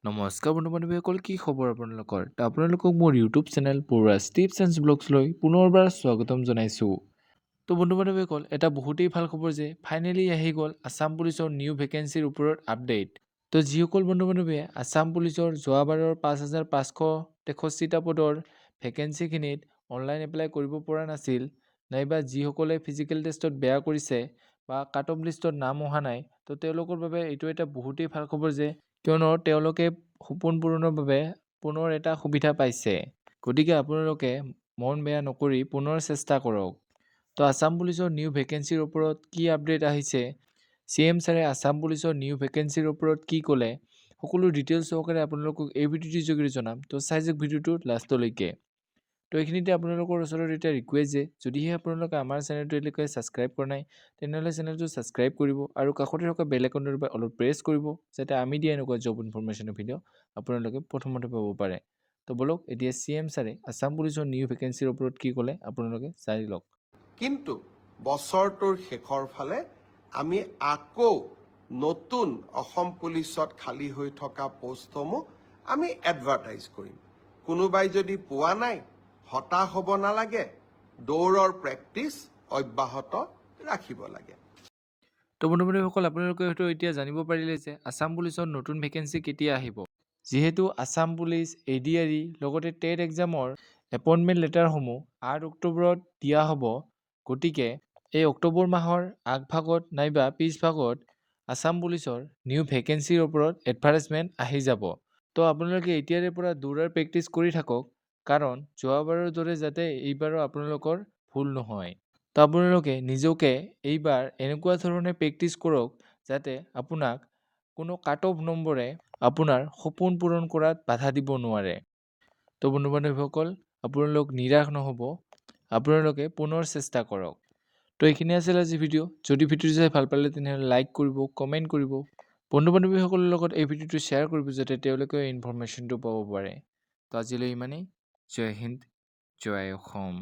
নমস্কাৰ বন্ধু বান্ধৱীসকল, কি খবৰ আপোনালোকৰ? তো আপোনালোকক মোৰ ইউটিউব চেনেল পৰুৱাছ টিপছ এণ্ড ব্লগছলৈ পুনৰবাৰ স্বাগতম জনাইছোঁ। তো বন্ধু বান্ধৱীসকল, এটা বহুতেই ভাল খবৰ যে ফাইনেলি আহি গ'ল আছাম পুলিচৰ নিউ ভেকেঞ্চিৰ ওপৰত আপডেট। তো যিসকল বন্ধু বান্ধৱীয়ে আছাম পুলিচৰ যোৱাবাৰৰ 5,563টা পদৰ ভেকেঞ্চিখিনিত অনলাইন এপ্লাই কৰিব পৰা নাছিল, নাইবা যিসকলে ফিজিকেল টেষ্টত বেয়া কৰিছে বা কাট অফ লিষ্টত নাম অহা নাই, তো তেওঁলোকৰ বাবে এইটো এটা বহুতেই ভাল খবৰ যে কিয়নো তেওঁলোকে সপোন পূৰণৰ বাবে পুনৰ এটা সুবিধা পাইছে। গতিকে আপোনালোকে মন বেয়া নকৰি পুনৰ চেষ্টা কৰক। তো আছাম পুলিচৰ নিউ ভেকেঞ্চিৰ ওপৰত কি আপডেট আহিছে, CM ছাৰে আছাম পুলিচৰ নিউ ভেকেঞ্চিৰ ওপৰত কি ক'লে, সকলো ডিটেইলছ সহকাৰে আপোনালোকক এই ভিডিঅ'টিৰ যোগেদি জনাম। তো চাই যাওক ভিডিঅ'টো লাষ্টলৈকে। তো এইখিনিতে আপোনালোকৰ ওচৰত এটা ৰিকুৱেষ্ট যে যদিহে আপোনালোকে আমাৰ চেনেলটো এতিয়ালৈকে ছাবস্ক্ৰাইব কৰা নাই, তেনেহ'লে চেনেলটো ছাবস্ক্ৰাইব কৰিব আৰু কাষতে থকা বেল আইকনটোৰ পৰা অলপ প্ৰেছ কৰিব, যাতে আমি দিয়া এনেকুৱা জব ইনফৰমেশ্যনৰ ভিডিঅ' আপোনালোকে প্ৰথমতে পাব পাৰে। তো বলক এতিয়া CM ছাৰে আছাম পুলিচৰ নিউ ভেকেঞ্চিৰ ওপৰত কি ক'লে আপোনালোকে চাই লওক। কিন্তু বছৰটোৰ শেষৰ ফালে আমি আকৌ নতুন অসম পুলিচত খালী হৈ থকা পোষ্টসমূহ আমি এডভাৰটাইজ কৰিম। কোনোবাই যদি পোৱা নাই, হতাশ হ'ব নালাগে, দৌৰৰ প্ৰেক্টিচ অব্যাহত ৰাখিব লাগে। তো বন্ধু বান্ধৱীসকল, আপোনালোকে হয়তো এতিয়া জানিব পাৰিলে যে আছাম পুলিচৰ নতুন ভেকেঞ্চি কেতিয়া আহিব। যিহেতু আছাম পুলিচ ADRE লগতে টেট এক্সামৰ এপইণ্টমেণ্ট লেটাৰসমূহ 8 অক্টোবৰত দিয়া হ'ব। গতিকে এই অক্টোবৰ মাহৰ আগভাগত নাইবা পিছভাগত আছাম পুলিচৰ নিউ ভেকেঞ্চিৰ ওপৰত এডভাৰটাইজমেণ্ট আহি যাব। তো আপোনালোকে এতিয়াৰে পৰা দৌৰাৰ প্ৰেক্টিচ কৰি থাকক, কাৰণ যোৱাবাৰৰ দৰে যাতে এইবাৰো আপোনালোকৰ ভুল নহয়। তো আপোনালোকে নিজকে এইবাৰ এনেকুৱা ধৰণে প্ৰেক্টিচ কৰক যাতে আপোনাক কোনো কাট অফ নম্বৰে আপোনাৰ সপোন পূৰণ কৰাত বাধা দিব নোৱাৰে। তো বন্ধু বান্ধৱীসকল, আপোনালোক নিৰাশ নহ'ব, আপোনালোকে পুনৰ চেষ্টা কৰক। তো এইখিনি আছিল আজি ভিডিঅ'। যদি ভিডিঅ'টো চাই ভাল পালে তেনেহ'লে লাইক কৰিব, কমেণ্ট কৰিব, বন্ধু বান্ধৱীসকলৰ লগত এই ভিডিঅ'টো শ্বেয়াৰ কৰিব, যাতে তেওঁলোকে ইনফৰমেশ্যনটো পাব পাৰে। তো আজিলৈ ইমানেই। জয় হিন্দ, জয় অসম।